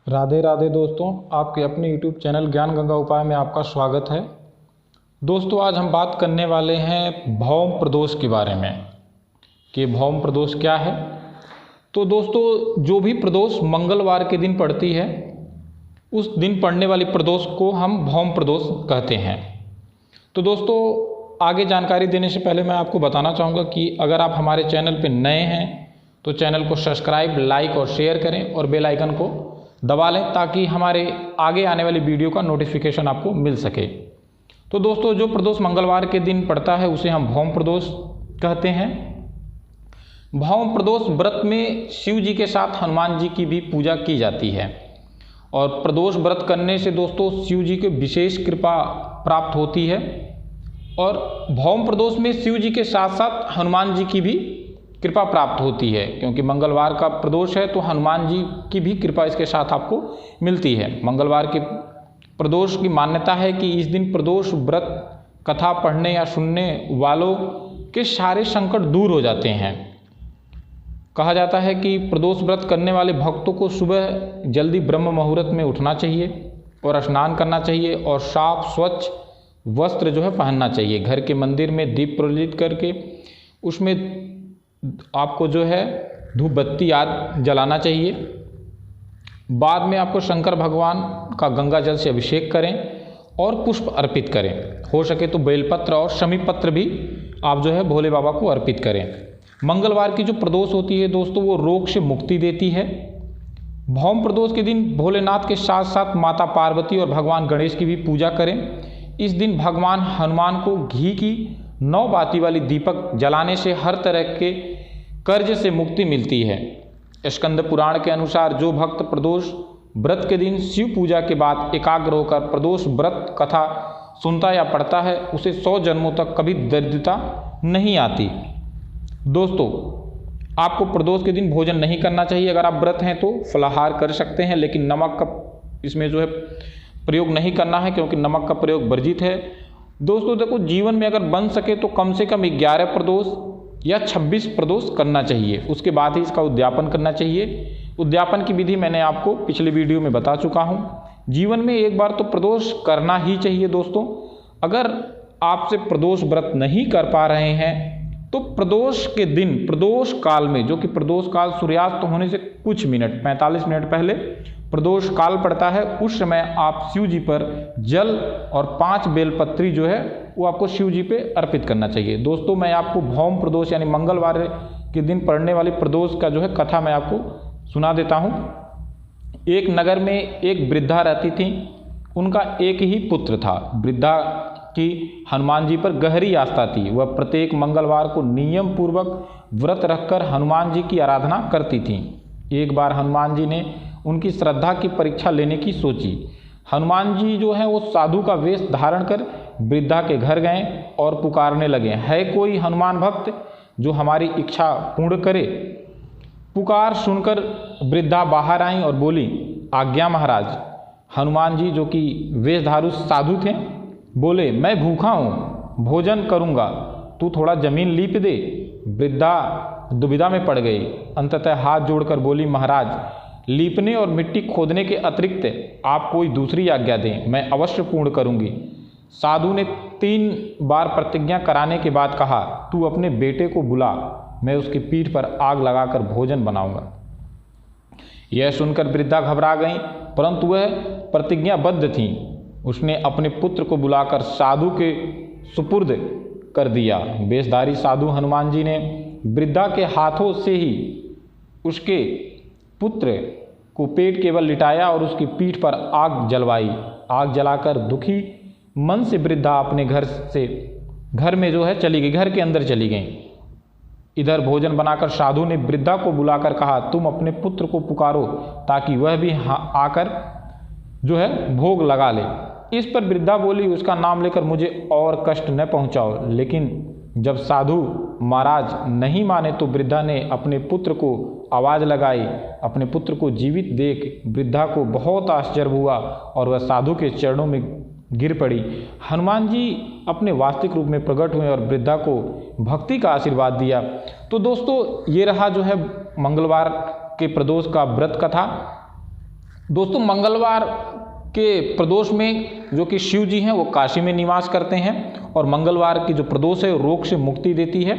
राधे राधे दोस्तों, आपके अपने YouTube चैनल ज्ञान गंगा उपाय में आपका स्वागत है। दोस्तों, आज हम बात करने वाले हैं भौम प्रदोष के बारे में कि भौम प्रदोष क्या है। तो दोस्तों, जो भी प्रदोष मंगलवार के दिन पड़ती है उस दिन पड़ने वाली प्रदोष को हम भौम प्रदोष कहते हैं। तो दोस्तों, आगे जानकारी देने से पहले मैं आपको बताना चाहूँगा कि अगर आप हमारे चैनल पर नए हैं तो चैनल को सब्सक्राइब, लाइक और शेयर करें और बेल आइकन को दबा लें ताकि हमारे आगे आने वाली वीडियो का नोटिफिकेशन आपको मिल सके। तो दोस्तों, जो प्रदोष मंगलवार के दिन पड़ता है उसे हम भौम प्रदोष कहते हैं। भौम प्रदोष व्रत में शिव जी के साथ हनुमान जी की भी पूजा की जाती है और प्रदोष व्रत करने से दोस्तों शिव जी की विशेष कृपा प्राप्त होती है। और भौम प्रदोष में शिव जी के साथ साथ हनुमान जी की भी कृपा प्राप्त होती है, क्योंकि मंगलवार का प्रदोष है तो हनुमान जी की भी कृपा इसके साथ आपको मिलती है। मंगलवार के प्रदोष की मान्यता है कि इस दिन प्रदोष व्रत कथा पढ़ने या सुनने वालों के सारे संकट दूर हो जाते हैं। कहा जाता है कि प्रदोष व्रत करने वाले भक्तों को सुबह जल्दी ब्रह्म मुहूर्त में उठना चाहिए और स्नान करना चाहिए और साफ स्वच्छ वस्त्र जो है पहनना चाहिए। घर के मंदिर में दीप प्रज्वलित करके उसमें आपको जो है धूप बत्ती आदि जलाना चाहिए। बाद में आपको शंकर भगवान का गंगा जल से अभिषेक करें और पुष्प अर्पित करें। हो सके तो बेलपत्र और शमी पत्र भी आप जो है भोले बाबा को अर्पित करें। मंगलवार की जो प्रदोष होती है दोस्तों, वो रोग से मुक्ति देती है। भौम प्रदोष के दिन भोलेनाथ के साथ साथ माता पार्वती और भगवान गणेश की भी पूजा करें। इस दिन भगवान हनुमान को घी की 9 बाती वाली दीपक जलाने से हर तरह के कर्ज से मुक्ति मिलती है। स्कंद पुराण के अनुसार जो भक्त प्रदोष व्रत के दिन शिव पूजा के बाद एकाग्र होकर प्रदोष व्रत कथा सुनता या पढ़ता है उसे 100 जन्मों तक कभी दरिद्रता नहीं आती। दोस्तों, आपको प्रदोष के दिन भोजन नहीं करना चाहिए। अगर आप व्रत हैं तो फलाहार कर सकते हैं, लेकिन नमक का इसमें जो है प्रयोग नहीं करना है, क्योंकि नमक का प्रयोग वर्जित है। दोस्तों देखो, जीवन में अगर बन सके तो कम से कम 11 प्रदोष या 26 प्रदोष करना चाहिए, उसके बाद ही इसका उद्यापन करना चाहिए। उद्यापन की विधि मैंने आपको पिछले वीडियो में बता चुका हूँ। जीवन में एक बार तो प्रदोष करना ही चाहिए दोस्तों। अगर आपसे प्रदोष व्रत नहीं कर पा रहे हैं तो प्रदोष के दिन, प्रदोष काल में, जो कि प्रदोष काल सूर्यास्त होने से कुछ मिनट 45 मिनट पहले प्रदोष काल पड़ता है, उस समय आप शिव जी पर जल और 5 बेलपत्री जो है वो आपको शिव जी पे अर्पित करना चाहिए। दोस्तों, मैं आपको भौम प्रदोष यानी मंगलवार के दिन पड़ने वाली प्रदोष का जो है कथा मैं आपको सुना देता हूँ। एक नगर में एक वृद्धा रहती थी। उनका एक ही पुत्र था। वृद्धा की हनुमान जी पर गहरी आस्था थी। वह प्रत्येक मंगलवार को नियम पूर्वक व्रत रखकर हनुमान जी की आराधना करती थी। एक बार हनुमान जी ने उनकी श्रद्धा की परीक्षा लेने की सोची। हनुमान जी जो है वो साधु का वेश धारण कर वृद्धा के घर गए और पुकारने लगे, है कोई हनुमान भक्त जो हमारी इच्छा पूर्ण करे। पुकार सुनकर वृद्धा बाहर आई और बोली, आज्ञा महाराज। हनुमान जी जो कि वेशधारू साधु थे बोले, मैं भूखा हूँ, भोजन करूँगा, तू थोड़ा जमीन लीप दे। वृद्धा दुविधा में पड़ गई। अंततः हाथ जोड़कर बोली, महाराज, लीपने और मिट्टी खोदने के अतिरिक्त आप कोई दूसरी आज्ञा दें, मैं अवश्य पूर्ण करूँगी। साधु ने 3 बार प्रतिज्ञा कराने के बाद कहा, तू अपने बेटे को बुला, मैं उसकी पीठ पर आग लगाकर भोजन बनाऊंगा। यह सुनकर वृद्धा घबरा गई, परंतु वह प्रतिज्ञाबद्ध थी। उसने अपने पुत्र को बुलाकर साधु के सुपुर्द कर दिया। वेशधारी साधु हनुमान जी ने वृद्धा के हाथों से ही उसके पुत्र को पेट केवल लिटाया और उसकी पीठ पर आग जलवाई। आग जलाकर दुखी मन से वृद्धा अपने घर में जो है चली गई, घर के अंदर चली गई। इधर भोजन बनाकर साधु ने वृद्धा को बुलाकर कहा, तुम अपने पुत्र को पुकारो ताकि वह भी आकर जो है भोग लगा ले। इस पर वृद्धा बोली, उसका नाम लेकर मुझे और कष्ट न पहुंचाओ। लेकिन जब साधु महाराज नहीं माने तो वृद्धा ने अपने पुत्र को आवाज़ लगाई। अपने पुत्र को जीवित देख वृद्धा को बहुत आश्चर्य हुआ और वह साधु के चरणों में गिर पड़ी। हनुमान जी अपने वास्तविक रूप में प्रकट हुए और वृद्धा को भक्ति का आशीर्वाद दिया। तो दोस्तों, ये रहा जो है मंगलवार के प्रदोष का व्रत कथा। दोस्तों मंगलवार के प्रदोष में जो कि शिव जी हैं वो काशी में निवास करते हैं और मंगलवार की जो प्रदोष है रोग से मुक्ति देती है।